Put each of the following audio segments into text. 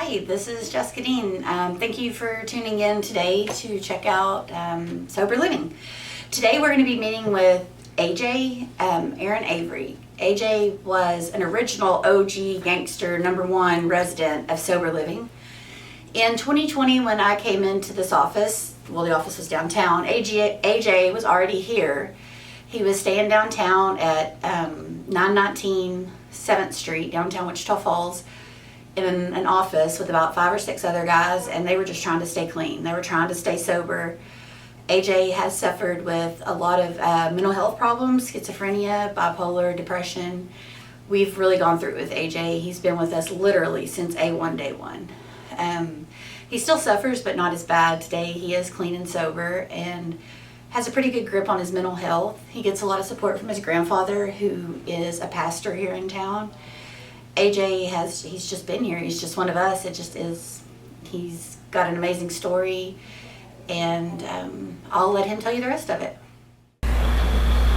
Hi, this is Jessica Dean. Thank you for tuning in today to check out Sober Living. Today we're going to be meeting with AJ, Aaron Avery. AJ was an original OG gangster #1 resident of Sober Living. In 2020, when I came into this office, well, the office was downtown, AJ was already here. He was staying downtown at 919 7th Street, downtown Wichita Falls, in an office with about 5 or 6 other guys, and they were just trying to stay clean. They were trying to stay sober. AJ has suffered with a lot of mental health problems, schizophrenia, bipolar, depression. We've really gone through it with AJ. He's been with us literally since A1 day one. He still suffers, but not as bad today. He is clean and sober and has a pretty good grip on his mental health. He gets a lot of support from his grandfather, who is a pastor here in town. AJ he's just been here. He's just one of us. He's got an amazing story, and I'll let him tell you the rest of it.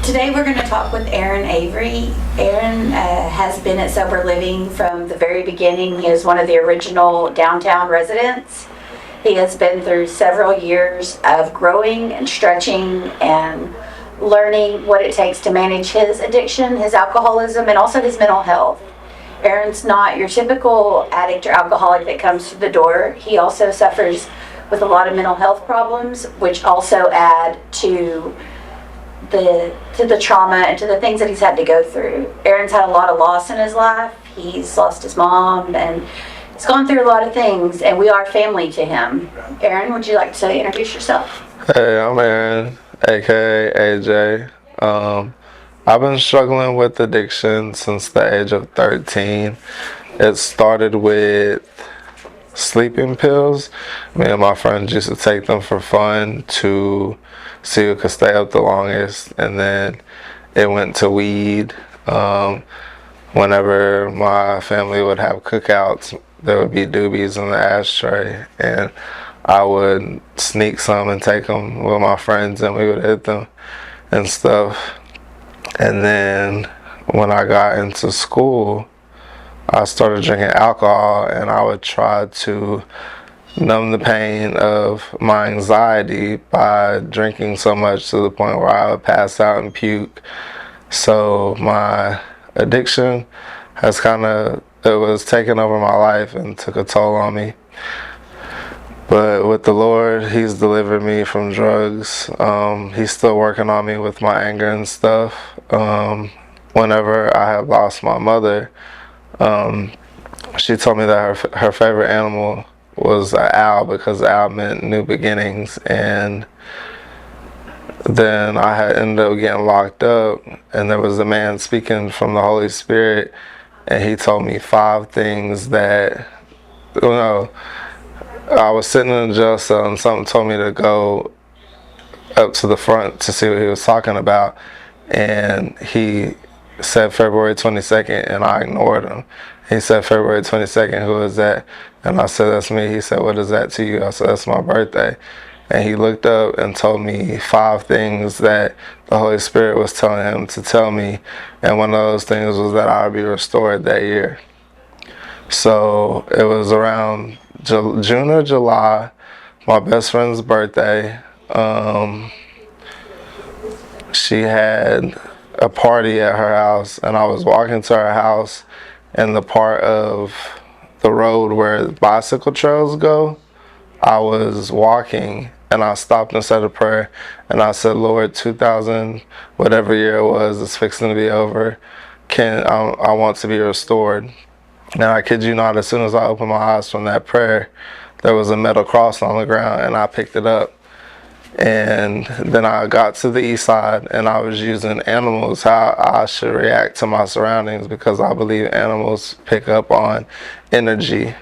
Today we're going to talk with Aaron Avery. Aaron has been at Sober Living from the very beginning. He is one of the original downtown residents. He has been through several years of growing and stretching and learning what it takes to manage his addiction, his alcoholism, and also his mental health. Aaron's not your typical addict or alcoholic that comes through the door. He also suffers with a lot of mental health problems, which also add to the trauma and to the things that he's had to go through. Aaron's had a lot of loss in his life. He's lost his mom, and he's gone through a lot of things, and we are family to him. Aaron, would you like to introduce yourself? Hey, I'm Aaron, aka AJ. I've been struggling with addiction since the age of 13. It started with sleeping pills. Me and my friends used to take them for fun to see who could stay up the longest, and then it went to weed. Whenever my family would have cookouts, there would be doobies in the ashtray, and I would sneak some and take them with my friends, and we would hit them and stuff. And then when I got into school, I started drinking alcohol, and I would try to numb the pain of my anxiety by drinking so much to the point where I would pass out and puke. So my addiction it was taking over my life and took a toll on me. But with the Lord, He's delivered me from drugs. He's still working on me with my anger and stuff. Whenever I had lost my mother, she told me that her favorite animal was an owl, because owl meant new beginnings. And then I had ended up getting locked up, and there was a man speaking from the Holy Spirit, and he told me 5 things that, I was sitting in a jail cell, and something told me to go up to the front to see what he was talking about. And he said February 22nd, and I ignored him. He said, February 22nd, who is that? And I said, that's me. He said, what is that to you? I said, that's my birthday. And he looked up and told me 5 things that the Holy Spirit was telling him to tell me. And one of those things was that I would be restored that year. So it was around June or July, my best friend's birthday. She had a party at her house, and I was walking to her house, and the part of the road where bicycle trails go, I was walking, and I stopped and said a prayer, and I said, Lord, 2000, whatever year it was, it's fixing to be over. I want to be restored. And I kid you not, as soon as I opened my eyes from that prayer, there was a metal cross on the ground, and I picked it up. And then I got to the east side, and I was using animals, how I should react to my surroundings, because I believe animals pick up on energy,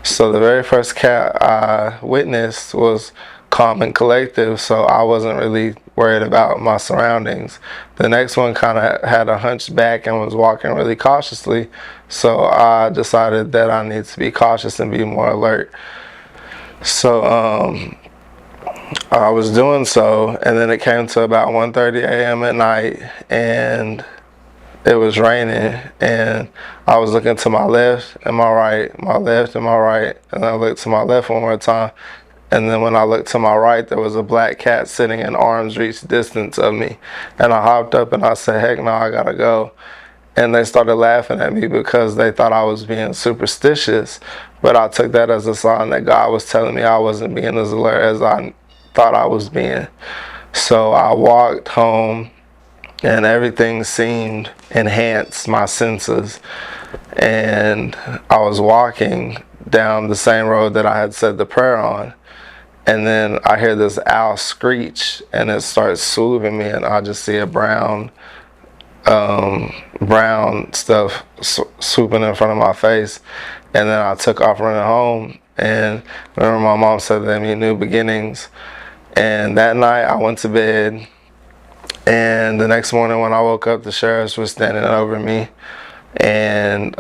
So the very first cat I witnessed was calm and collective, so I wasn't really worried about my surroundings. The next one kind of had a hunchback and was walking really cautiously, so I decided that I need to be cautious and be more alert. So I was doing so, and then it came to about 1:30 a.m. at night, and it was raining, and I was looking to my left and my right, my left and my right, and I looked to my left one more time. And then when I looked to my right, there was a black cat sitting in arm's reach distance of me. And I hopped up and I said, heck no, I gotta go. And they started laughing at me because they thought I was being superstitious. But I took that as a sign that God was telling me I wasn't being as alert as I thought I was being. So I walked home, and everything seemed enhanced, my senses. And I was walking down the same road that I had said the prayer on. And then I hear this owl screech, and it starts swooping me, and I just see a brown stuff swooping in front of my face. And then I took off running home. And remember, my mom said that mean new beginnings. And that night I went to bed. And the next morning when I woke up, the sheriffs were standing over me. And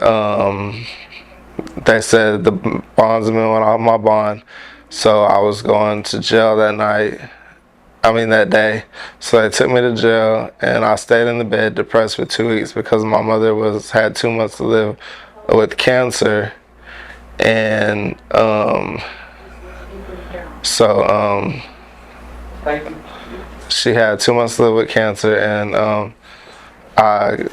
they said the bondsman went off my bond. So I was going to jail that day. So they took me to jail, and I stayed in the bed depressed for 2 weeks because my mother had 2 months to live with cancer. And she had 2 months to live with cancer, and I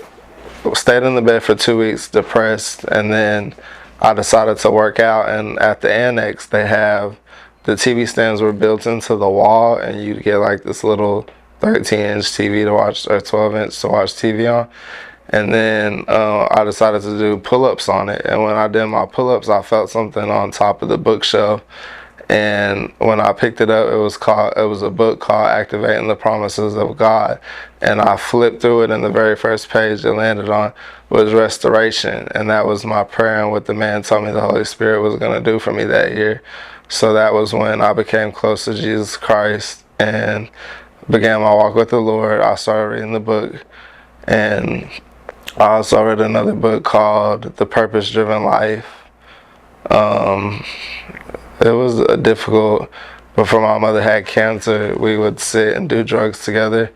stayed in the bed for 2 weeks depressed, and then I decided to work out. And at the annex, they have the TV stands were built into the wall, and you get like this little 13-inch TV to watch, or 12-inch to watch TV on. And then I decided to do pull-ups on it. And when I did my pull-ups, I felt something on top of the bookshelf. And when I picked it up, it was a book called Activating the Promises of God. And I flipped through it, and the very first page it landed on was restoration. And that was my prayer and what the man told me the Holy Spirit was going to do for me that year. So that was when I became close to Jesus Christ and began my walk with the Lord. I started reading the book, and I also read another book called The Purpose-Driven Life. It was difficult. Before my mother had cancer, we would sit and do drugs together.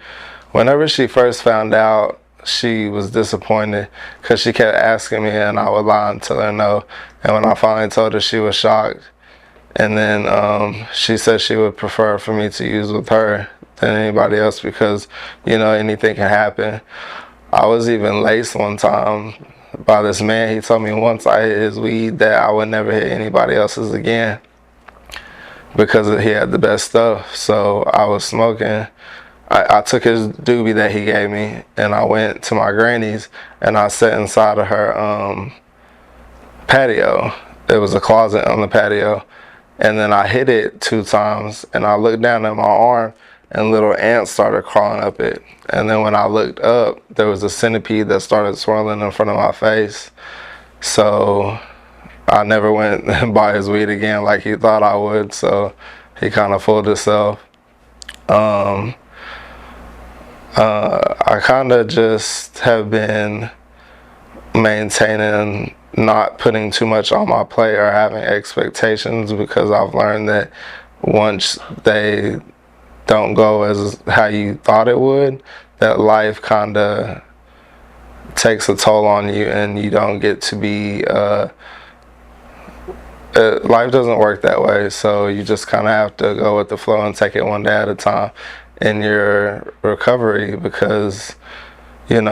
Whenever she first found out, she was disappointed because she kept asking me, and I would lie and tell her no. And when I finally told her, she was shocked. And then she said she would prefer for me to use with her than anybody else because, anything can happen. I was even laced one time by this man. He told me once I hit his weed that I would never hit anybody else's again because he had the best stuff. So I was smoking. I took his doobie that he gave me, and I went to my granny's, and I sat inside of her patio. There was a closet on the patio. And then I hit it 2 times, and I looked down at my arm, and little ants started crawling up it. And then when I looked up, there was a centipede that started swirling in front of my face. So I never went and bought his weed again like he thought I would, so he kind of fooled himself. I kind of just have been maintaining not putting too much on my plate or having expectations, because I've learned that once they don't go as how you thought it would, that life kind of takes a toll on you, and you don't get to be life doesn't work that way. So you just kind of have to go with the flow and take it one day at a time in your recovery, because it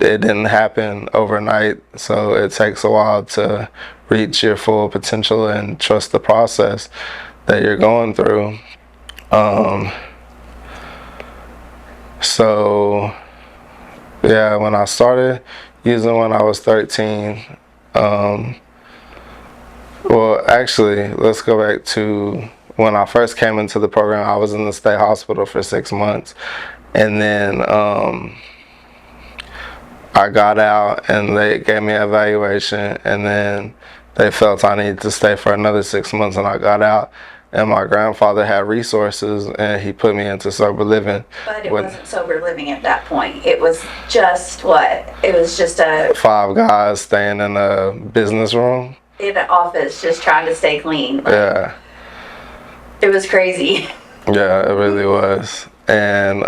didn't happen overnight, so it takes a while to reach your full potential and trust the process that you're going through. So yeah, when I started using when I was 13, well, actually, let's go back to when I first came into the program. I was in the state hospital for 6 months, and then I got out, and they gave me an evaluation, and then they felt I needed to stay for another 6 months, and I got out. And my grandfather had resources, and he put me into sober living. But it wasn't sober living at that point. It was just what? It was just 5 guys staying in a business room. In an office, just trying to stay clean. Yeah. It was crazy. Yeah, it really was. And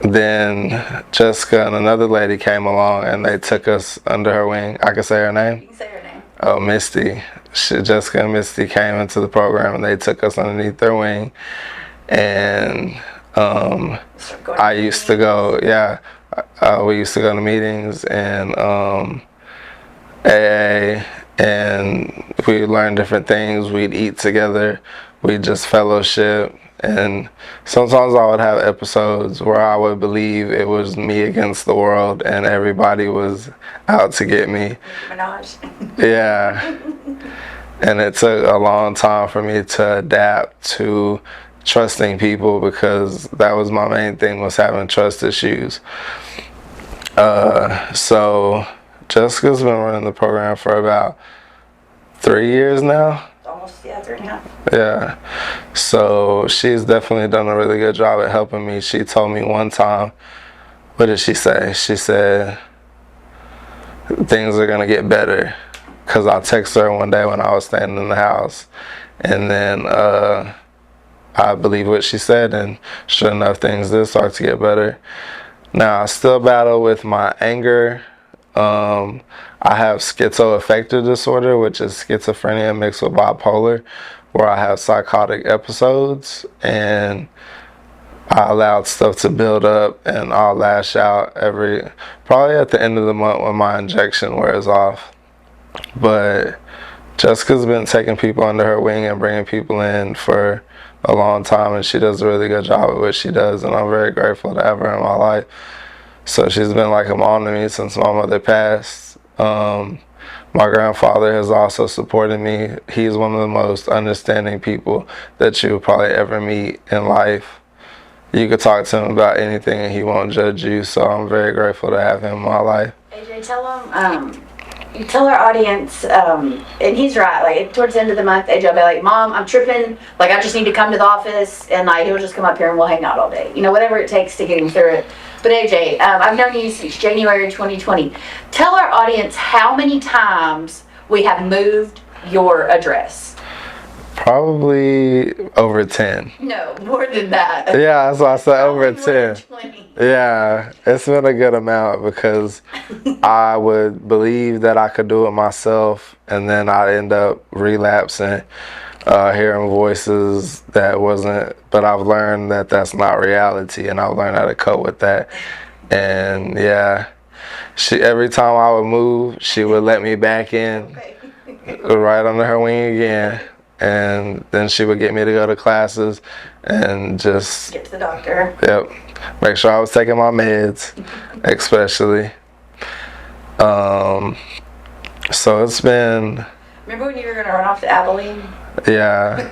then Jessica and another lady came along and they took us under her wing. I can say her name? You can say her name. Oh, Misty. Jessica and Misty came into the program and they took us underneath their wing. And I used to go, we used to go to meetings and AA, and we learned different things. We'd eat together. We'd just fellowship. And sometimes I would have episodes where I would believe it was me against the world and everybody was out to get me. Minaj. Yeah. And it took a long time for me to adapt to trusting people, because that was my main thing, was having trust issues. So Jessica's been running the program for about 3 years now. Almost, 3.5. Yeah. So she's definitely done a really good job at helping me. She told me one time, what did she say? She said, things are going to get better. Because I texted her one day when I was standing in the house. And then I believe what she said, and sure enough, things did start to get better. Now, I still battle with my anger. I have schizoaffective disorder, which is schizophrenia mixed with bipolar, where I have psychotic episodes, and I allowed stuff to build up, and I'll lash out probably at the end of the month when my injection wears off. But Jessica's been taking people under her wing and bringing people in for a long time, and she does a really good job at what she does, and I'm very grateful to have her in my life. So she's been like a mom to me since my mother passed. My grandfather has also supported me. He's one of the most understanding people that you will probably ever meet in life. You could talk to him about anything and he won't judge you, so I'm very grateful to have him in my life. AJ, you tell our audience, and he's right, like towards the end of the month, AJ will be like, Mom, I'm tripping, like I just need to come to the office, and like he'll just come up here and we'll hang out all day. You know, whatever it takes to get him through it. But AJ, I've known you since January 2020. Tell our audience how many times we have moved your address. Probably over 10. No, more than that. Yeah, that's why I said over 10. 20. Yeah, it's been a good amount, because I would believe that I could do it myself, and then I'd end up relapsing, hearing voices that wasn't, but I've learned that that's not reality, and I've learned how to cope with that. And yeah, every time I would move, she would let me back in, right under her wing again. And then she would get me to go to classes and just get to the doctor. Yep. Make sure I was taking my meds, especially. So it's been. Remember when you were gonna run off to Abilene? Yeah.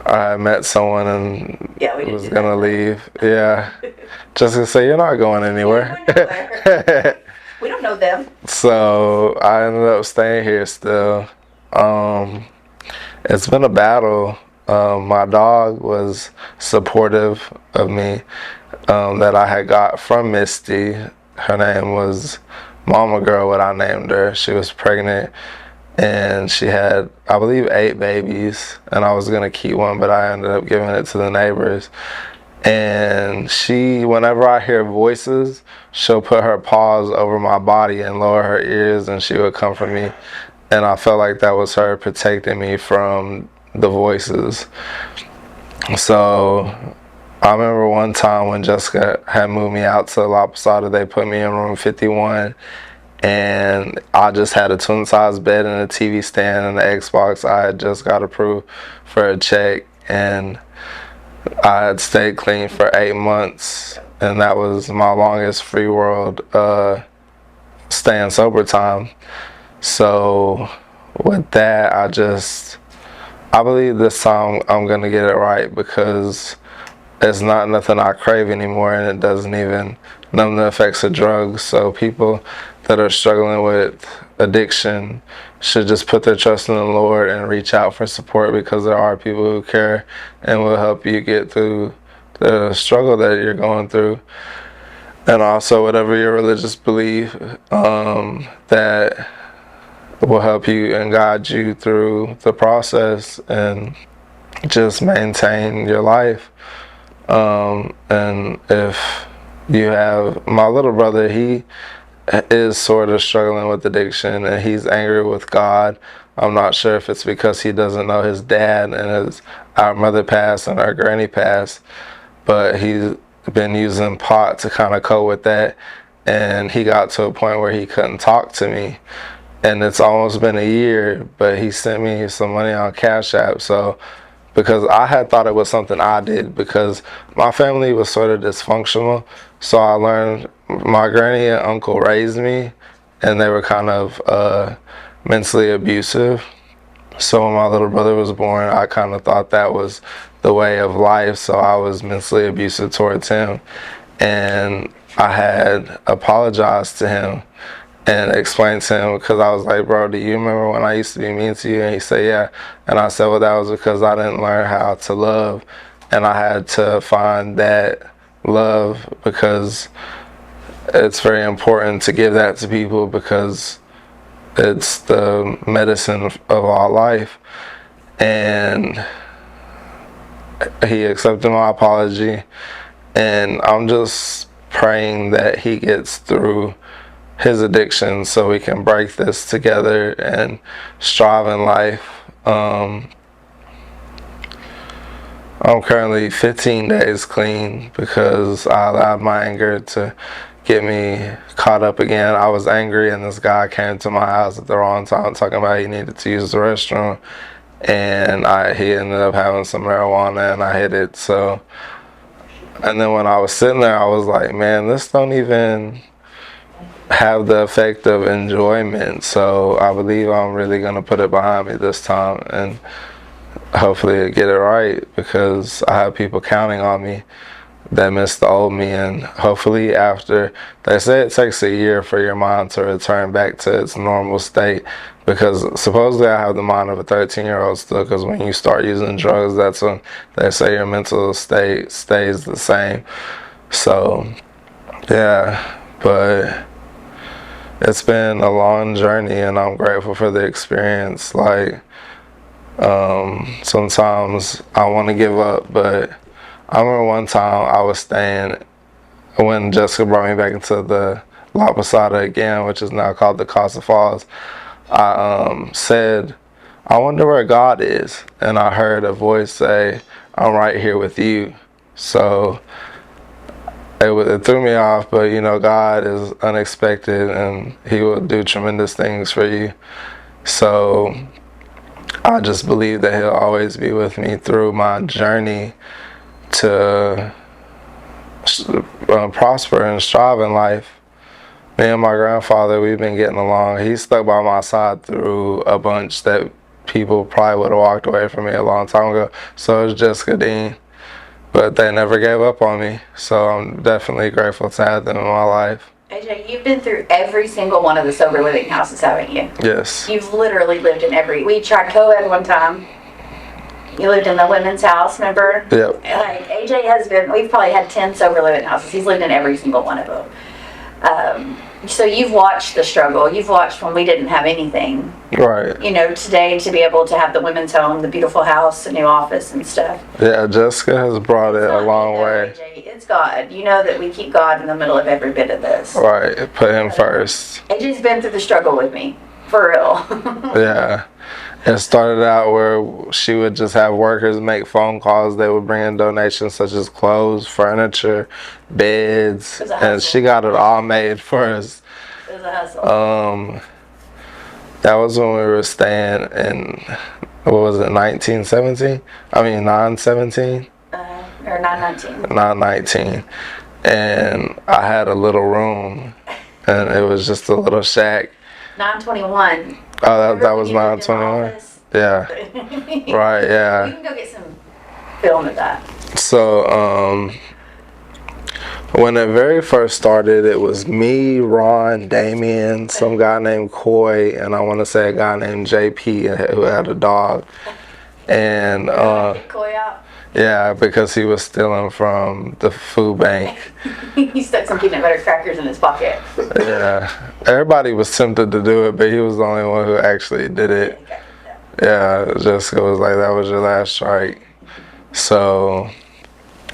I met someone and was gonna leave. Yeah. Just to say, you're not going anywhere. We don't know them. So I ended up staying here still. It's been a battle. My dog was supportive of me, that I had got from Misty. Her name was Mama Girl, what I named her. She was pregnant, and she had, I believe, 8 babies, and I was going to keep one, but I ended up giving it to the neighbors. And she, whenever I hear voices, she'll put her paws over my body and lower her ears, and she would comfort me. And I felt like that was her protecting me from the voices. So I remember one time when Jessica had moved me out to La Posada, they put me in room 51, and I just had a twin-size bed and a TV stand and an Xbox. I had just got approved for a check, and I had stayed clean for 8 months, and that was my longest free world staying sober time. So with that, I believe this time I'm going to get it right, because it's not nothing I crave anymore, and it doesn't even numb the effects of drugs. So people that are struggling with addiction should just put their trust in the Lord and reach out for support, because there are people who care and will help you get through the struggle that you're going through. And also whatever your religious belief, that will help you and guide you through the process and just maintain your life. And if you have my little brother, he is sort of struggling with addiction, and he's angry with God. I'm not sure if it's because he doesn't know his dad and our mother passed and our granny passed, but he's been using pot to kind of cope with that, and he got to a point where he couldn't talk to me. And it's almost been a year, but he sent me some money on Cash App. So because I had thought it was something I did, because my family was sort of dysfunctional. So I learned my granny and uncle raised me, and they were kind of mentally abusive. So when my little brother was born, I kind of thought that was the way of life. So I was mentally abusive towards him. And I had apologized to him and explained to him, because I was like, bro, do you remember when I used to be mean to you? And he said, yeah. And I said, well, that was because I didn't learn how to love. And I had to find that love, because it's very important to give that to people, because it's the medicine of our life. And he accepted my apology, and I'm just praying that he gets through his addiction so we can break this together and strive in life. I'm currently 15 days clean because I allowed my anger to get me caught up again. I was angry, and this guy came to my house at the wrong time talking about he needed to use the restroom, and he ended up having some marijuana, and I hit it. So, and then when I was sitting there, I was like, man, this don't even have the effect of enjoyment. So I believe I'm really going to put it behind me this time, and hopefully get it right, because I have people counting on me that miss the old me. And hopefully, after, they say it takes a year for your mind to return back to its normal state, because supposedly I have the mind of a 13-year-old still, because when you start using drugs, that's when they say your mental state stays the same. So yeah, but it's been a long journey, and I'm grateful for the experience. Like, sometimes I want to give up, but I remember one time I was staying, when Jessica brought me back into the La Posada again, which is now called the Casa Falls. I said, I wonder where God is. And I heard a voice say, I'm right here with you. So it threw me off, but God is unexpected, and he will do tremendous things for you. So I just believe that he'll always be with me through my journey to prosper and strive in life. Me and my grandfather, we've been getting along. He stuck by my side through a bunch that people probably would have walked away from me a long time ago. So is Jessica Dean. But they never gave up on me, so I'm definitely grateful to have them in my life. AJ, you've been through every single one of the sober living houses, haven't you? Yes. You've literally lived in every. We tried co-ed one time. You lived in the women's house, remember? Yep. Like, AJ has been, we've probably had 10 sober living houses. He's lived in every single one of them. So you've watched the struggle. You've watched when we didn't have anything. Right. Today to be able to have the women's home, the beautiful house, a new office and stuff. Yeah, Jessica has brought it a long way. AJ, it's God. You know that we keep God in the middle of every bit of this. Right, put him first. AJ's been through the struggle with me, for real. Yeah. It started out where she would just have workers make phone calls. They would bring in donations such as clothes, furniture, beds, and she got it all made for us. It was a hustle. That was when we were staying in, what was it, 1917? I mean, 917? Or 919. 919. And I had a little room, and it was just a little shack. 921. Oh, that was 921? Yeah. Right, yeah. We can go get some film of that. So, when it very first started, it was me, Ron, Damien, some guy named Coy, and I want to say a guy named JP who had a dog. And Coy out. yeah, because he was stealing from the food bank. He stuck some peanut butter crackers in his pocket. Yeah, everybody was tempted to do it, but he was the only one who actually did it. Yeah, Jessica was like, that was your last strike. So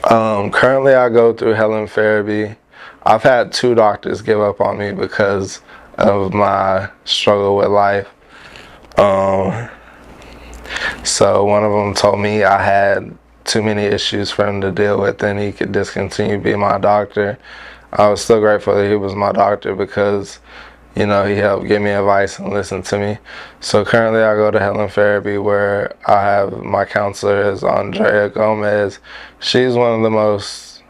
Currently, I go through Helen therapy. I've had 2 doctors give up on me because of my struggle with life. Um, so one of them told me I had too many issues for him to deal with and he could discontinue being my doctor. I was still grateful that he was my doctor because, he helped give me advice and listen to me. So currently I go to Helen Therapy where I have my counselor is Andrea Gomez. She's one of the most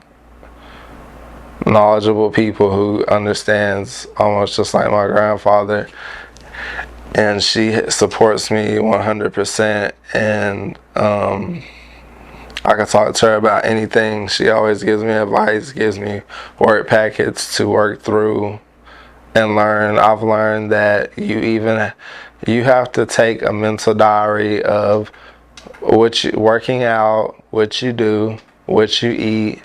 knowledgeable people who understands almost just like my grandfather. And she supports me 100%. And I can talk to her about anything. She always gives me advice, gives me work packets to work through and learn. I've learned that you have to take a mental diary of working out, what you do, what you eat,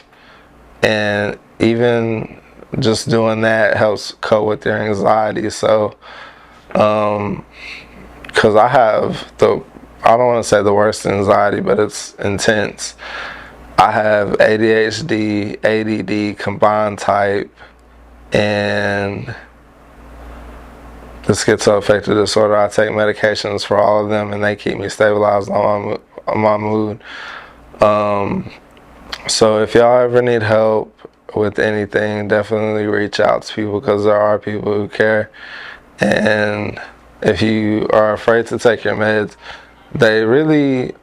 and even just doing that helps cope with your anxiety. So, because I don't want to say the worst anxiety, but it's intense. I have ADHD, ADD combined type, and the schizoaffective disorder. I take medications for all of them and they keep me stabilized on my mood. So if y'all ever need help with anything, definitely reach out to people because there are people who care. And if you are afraid to take your meds, they really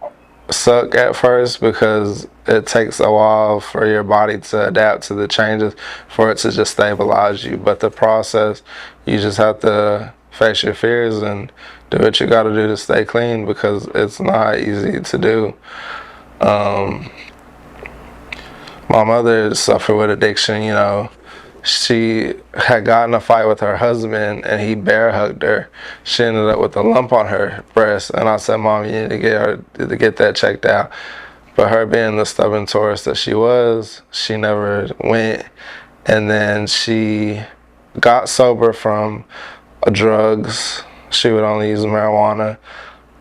suck at first because it takes a while for your body to adapt to the changes for it to just stabilize you. But the process, you just have to face your fears and do what you got to do to stay clean because it's not easy to do. My mother suffered with addiction. She had gotten in a fight with her husband and he bear hugged her. She ended up with a lump on her breast, and I said, Mom, you need to get that checked out. But her being the stubborn Taurus that she was, she never went. And then she got sober from drugs. She would only use marijuana.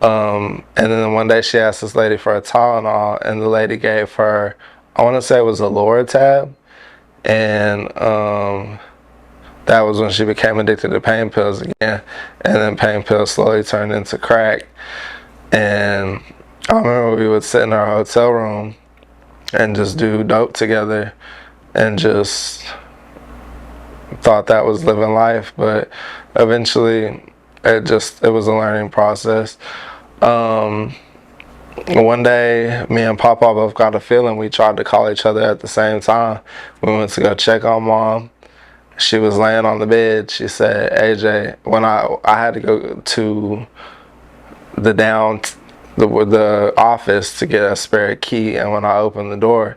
And then one day she asked this lady for a Tylenol, and the lady gave her, I want to say it was a Loratab. And that was when she became addicted to pain pills again. And then pain pills slowly turned into crack. And I remember we would sit in our hotel room and just do dope together and just thought that was living life. But eventually it was a learning process. One day, me and Papa both got a feeling. We tried to call each other at the same time. We went to go check on Mom. She was laying on the bed. She said, AJ, when I had to go to the office to get a spare key, and when I opened the door,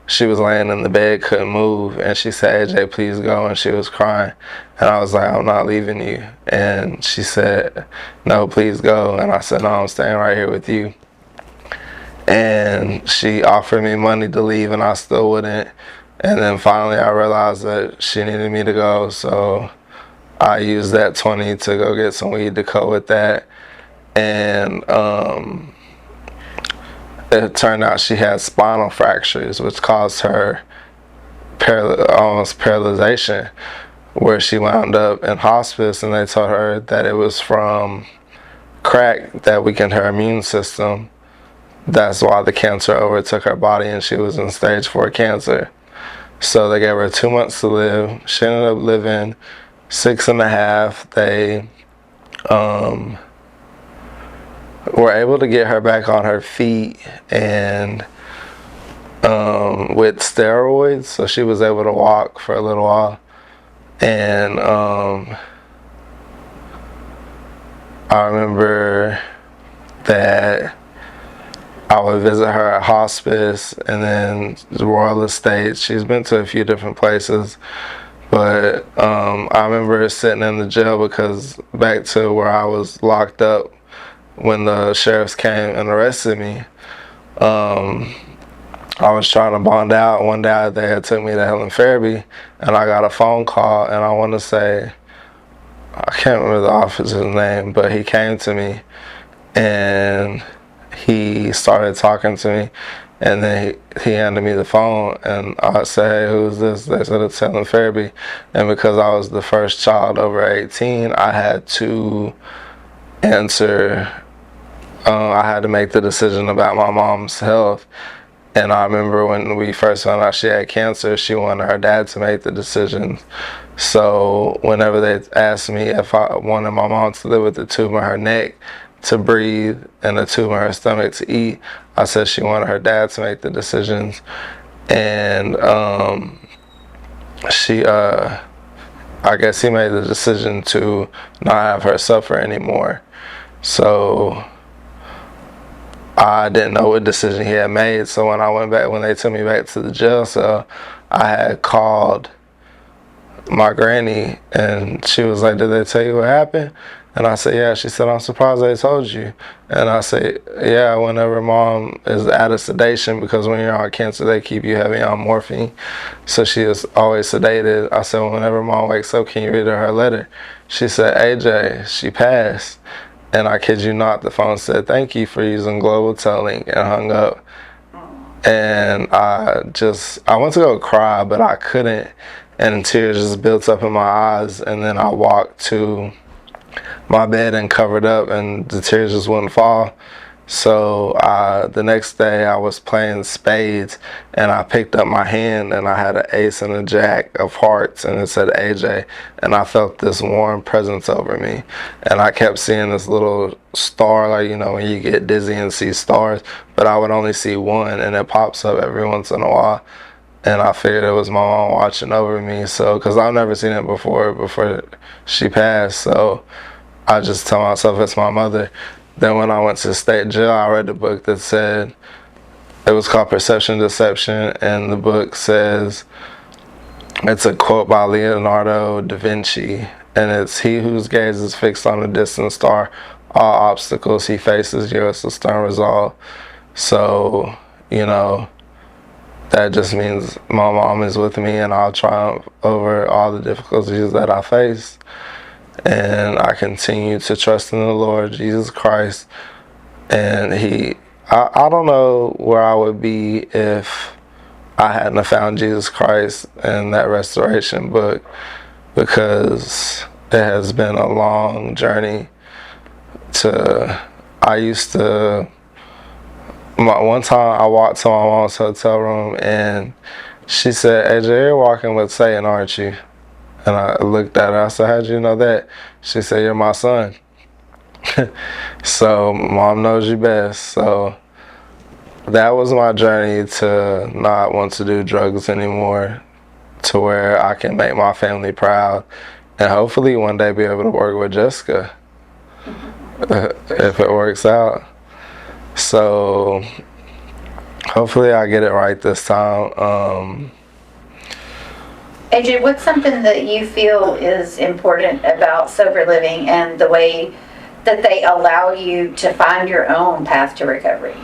she was laying in the bed, couldn't move, and she said, AJ, please go, and she was crying. And I was like, I'm not leaving you. And she said, no, please go. And I said, no, I'm staying right here with you. And she offered me money to leave and I still wouldn't. And then finally I realized that she needed me to go, so I used that 20 to go get some weed to cope with that. And it turned out she had spinal fractures, which caused her almost paralyzation, where she wound up in hospice, and they told her that it was from crack that weakened her immune system. That's why the cancer overtook her body and she was in stage 4 cancer. So they gave her 2 months to live. She ended up living 6.5. They were able to get her back on her feet and with steroids, so she was able to walk for a little while. And I remember that I would visit her at hospice and then the Royal Estates. She's been to a few different places. But I remember sitting in the jail because back to where I was locked up when the sheriffs came and arrested me. I was trying to bond out. One day they had took me to Helen Fairby and I got a phone call, and I want to say, I can't remember the officer's name, but he came to me and he started talking to me, And then he handed me the phone, and I said, hey, who's this? They said, it's Helen Fairby. And because I was the first child over 18, I had to answer. I had to make the decision about my mom's health. And I remember when we first found out she had cancer, she wanted her dad to make the decision. So whenever they asked me if I wanted my mom to live with a tube in her neck to breathe and a tube in her stomach to eat, I said she wanted her dad to make the decisions. And I guess he made the decision to not have her suffer anymore. So I didn't know what decision he had made. So when I went back, when they took me back to the jail cell, I had called my granny, and she was like, did they tell you what happened? And I said, yeah. She said, I'm surprised they told you. And I said, yeah, whenever mom is out of sedation, because when you're on cancer, they keep you heavy on morphine. So she is always sedated. I said, whenever mom wakes up, can you read her letter? She said, AJ, she passed. And I kid you not, the phone said, thank you for using Global Telling, and hung up. And I went to go cry, but I couldn't. And tears just built up in my eyes. And then I walked to my bed and covered up, and the tears just wouldn't fall. So the next day I was playing spades, and I picked up my hand, and I had an ace and a jack of hearts, and it said AJ, and I felt this warm presence over me. And I kept seeing this little star, like, you know, when you get dizzy and see stars, but I would only see one, and it pops up every once in a while. And I figured it was my mom watching over me. So, because I've never seen it before she passed. So I just tell myself it's my mother. Then when I went to state jail, I read a book that said, it was called Perception Deception. And the book says, it's a quote by Leonardo da Vinci. And it's, he whose gaze is fixed on a distant star, all obstacles he faces yields a stern resolve. So, you know, that just means my mom is with me, and I'll triumph over all the difficulties that I face. And I continue to trust in the Lord Jesus Christ. And I don't know where I would be if I hadn't have found Jesus Christ and that restoration book, because it has been a long journey. One time I walked to my mom's hotel room, and she said, AJ, you're walking with Satan, aren't you? And I looked at her. I said, how'd you know that? She said, you're my son. So mom knows you best. So that was my journey to not want to do drugs anymore, to where I can make my family proud, and hopefully one day be able to work with Jessica if it works out. So hopefully I get it right this time. AJ, what's something that you feel is important about sober living and the way that they allow you to find your own path to recovery?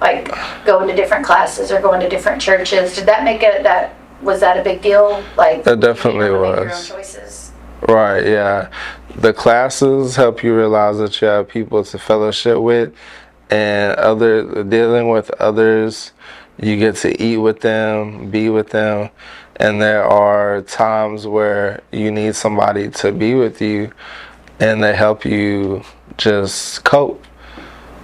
Like going to different classes or going to different churches. Did that make it, was that a big deal? Like, it definitely was. Make your own choices? Right, yeah. The classes help you realize that you have people to fellowship with, and dealing with others. You get to eat with them, be with them, and there are times where you need somebody to be with you, and they help you just cope.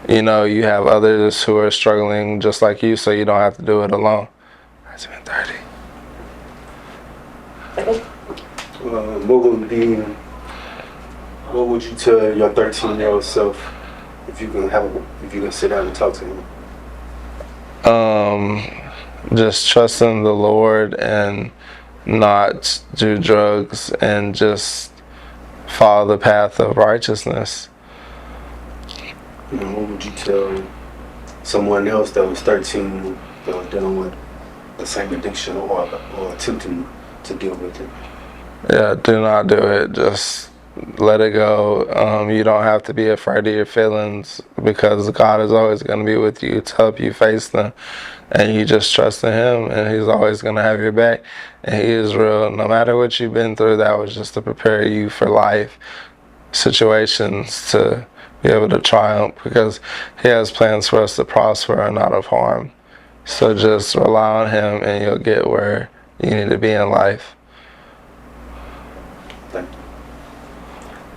You know, you have others who are struggling just like you, so you don't have to do it alone. It's been 30. What would you tell your 13-year-old self if you can sit down and talk to him? Just trusting the Lord and not do drugs, and just follow the path of righteousness. What would you tell someone else that was 13 that was dealing with the same addiction or attempting to deal with it? Yeah, do not do it. Just let it go. You don't have to be afraid of your feelings, because God is always going to be with you to help you face them. And you just trust in Him, and He's always going to have your back. And He is real. No matter what you've been through, that was just to prepare you for life situations, to be able to triumph, because He has plans for us to prosper and not of harm. So just rely on him and you'll get where you need to be in life. Thank you.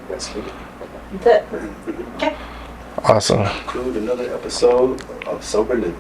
That's it. That's it. Okay. Awesome. Conclude another episode of Sober Living.